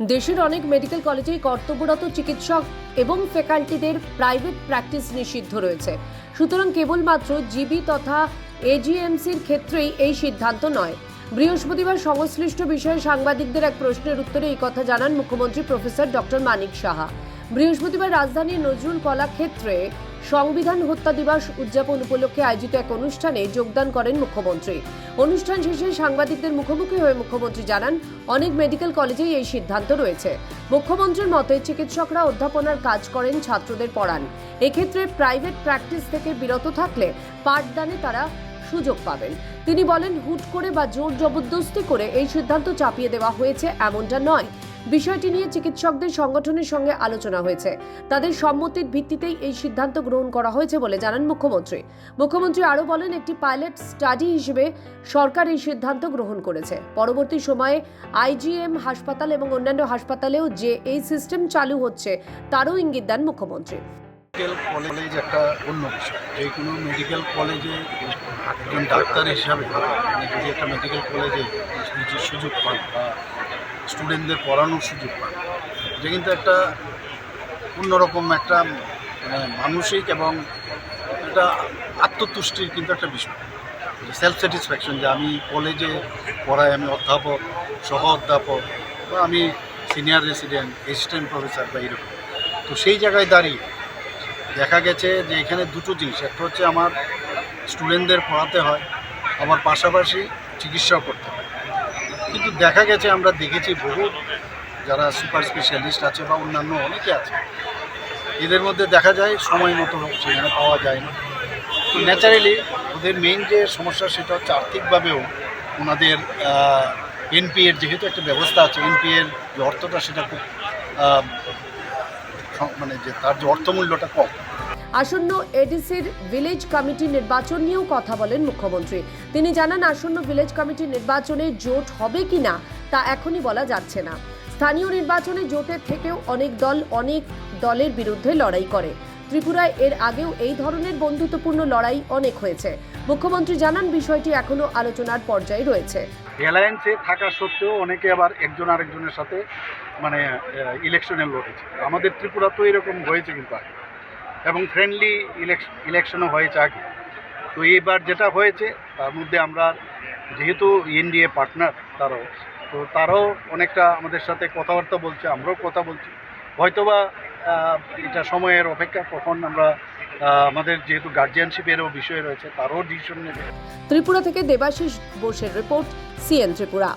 দেশের অনেক মেডিকেল কলেজেই কর্তব্যরত চিকিৎসক এবং ফ্যাকাল্টিদের প্রাইভেট প্র্যাকটিস নিষিদ্ধ রয়েছে। সুতরাং কেবলমাত্র জিবি তথা এজিএমসির ক্ষেত্রেই এই সিদ্ধান্ত নয়। বৃহস্পতিবার সংশ্লিষ্ট বিষয়ে সাংবাদিকদের এক প্রশ্নের উত্তরে এই কথা জানান মুখ্যমন্ত্রী প্রফেসর ডক্টর মানিক সাহা। বৃহস্পতিবার রাজধানীর নজরুল কলাক্ষেত্রে সংবিধান হত্যা দিবস উদযাপন উপলক্ষে আয়োজিত এক অনুষ্ঠানে যোগদান করেন মুখ্যমন্ত্রী। অনুষ্ঠান শেষে সাংবাদিকদের মুখোমুখি হয়ে মুখ্যমন্ত্রী জানান, অনেক মেডিকেল কলেজেই এই সিদ্ধান্ত রয়েছে। মুখ্যমন্ত্রীর মতে চিকিৎসকরা অধ্যাপনার কাজ করেন, ছাত্রদের পড়ান। এক্ষেত্রে প্রাইভেট প্র্যাকটিস থেকে বিরত থাকলে পাঠদানে তারা সুযোগ পাবেন। তিনি বলেন, হুট করে বা জোর জবরদস্তি করে এই সিদ্ধান্ত চাপিয়ে দেওয়া হয়েছে এমনটা নয়। বিষয়টি নিয়ে চিকিৎসকদের সংগঠনের সঙ্গে আলোচনা হয়েছে। তাদের সম্মতির ভিত্তিতেই এই সিদ্ধান্ত গ্রহণ করা হয়েছে বলে জানান মুখ্যমন্ত্রী। মুখ্যমন্ত্রী আরও বলেন, একটি পাইলট স্টাডি হিসেবে সরকার এই সিদ্ধান্ত গ্রহণ করেছে। পরবর্তী সময়ে আইজিএম হাসপাতাল এবং অন্যান্য হাসপাতালেও যে এই সিস্টেম চালু হচ্ছে তারও ইঙ্গিত দেন মুখ্যমন্ত্রী। মেডিকেল কলেজ একটা অন্য বিষয়। যে কোনো মেডিকেল কলেজে একজন ডাক্তার হিসাবে যদি একটা মেডিকেল কলেজে নিজের সুযোগ পান বা স্টুডেন্টদের পড়ানোর সুযোগ পান, এটা কিন্তু একটা অন্যরকম একটা মানসিক এবং একটা আত্মতুষ্টির কিন্তু একটা বিষয়, সেলফ স্যাটিসফ্যাকশন, যে আমি কলেজে পড়াই, আমি অধ্যাপক, সহ অধ্যাপক বা আমি সিনিয়র রেসিডেন্ট, অ্যাসিস্ট্যান্ট প্রফেসর বা এরকম। তো সেই জায়গায় দাঁড়িয়ে দেখা গেছে যে এখানে দুটো জিনিস, একটা হচ্ছে আমার স্টুডেন্টদের পড়াতে হয়, আমার পাশাপাশি চিকিৎসাও করতে হয়। কিন্তু দেখা গেছে, আমরা দেখেছি বহু যারা সুপার স্পেশালিস্ট আছে বা অন্যান্য অনেকে আছে, এদের মধ্যে দেখা যায় সময় মতো সেখানে পাওয়া যায় না। তো ন্যাচারালি ওদের মেইন যে সমস্যা সেটা হচ্ছে আর্থিকভাবেও ওনাদের এনপিএর যেহেতু একটা ব্যবস্থা আছে, এনপিএর যে অর্থটা সেটা খুব মানে যে তার যে অর্থমূল্যটা কম। আসন্ন এডিসির ভিলেজ কমিটি নির্বাচন নিয়েও কথা বলেন মুখ্যমন্ত্রী। তিনি জানান, আসন্ন ভিলেজ কমিটি নির্বাচনে জোট হবে কিনা তা এখনই বলা যাচ্ছে না। স্থানীয় নির্বাচনে জোটের থেকেও অনেক দলের বিরুদ্ধে লড়াই করে। ত্রিপুরায় এর আগেও এই ধরনের বন্ধুত্বপূর্ণ লড়াই অনেক হয়েছে। মুখ্যমন্ত্রী জানান, বিষয়টি এখনো আলোচনার পর্যায়ে রয়েছে। অ্যালায়েন্সে থাকা সত্ত্বেও অনেকে আবার একজন আরেকজনের সাথে মানে ইলেকশনে লড়েছে। আমাদের ত্রিপুরা তো এরকম হয়েছে কিন্তু আগে, এবং ফ্রেন্ডলি ইলেকশনও হয়েছে আগে। তো এইবার যেটা হয়েছে তার মধ্যে আমরা যেহেতু এনডিএ পার্টনার তারাও অনেকটা আমাদের সাথে কথাবার্তা বলছে, আমরাও কথা বলছি। হয়তোবা এটা সময়ের অপেক্ষা, কখন আমরা আমাদের যেহেতু গার্জিয়ানশিপেরও বিষয় রয়েছে তারও ডিসিশন নেবে। ত্রিপুরা থেকে দেবাশিস বোসের রিপোর্ট, সিএন ত্রিপুরা।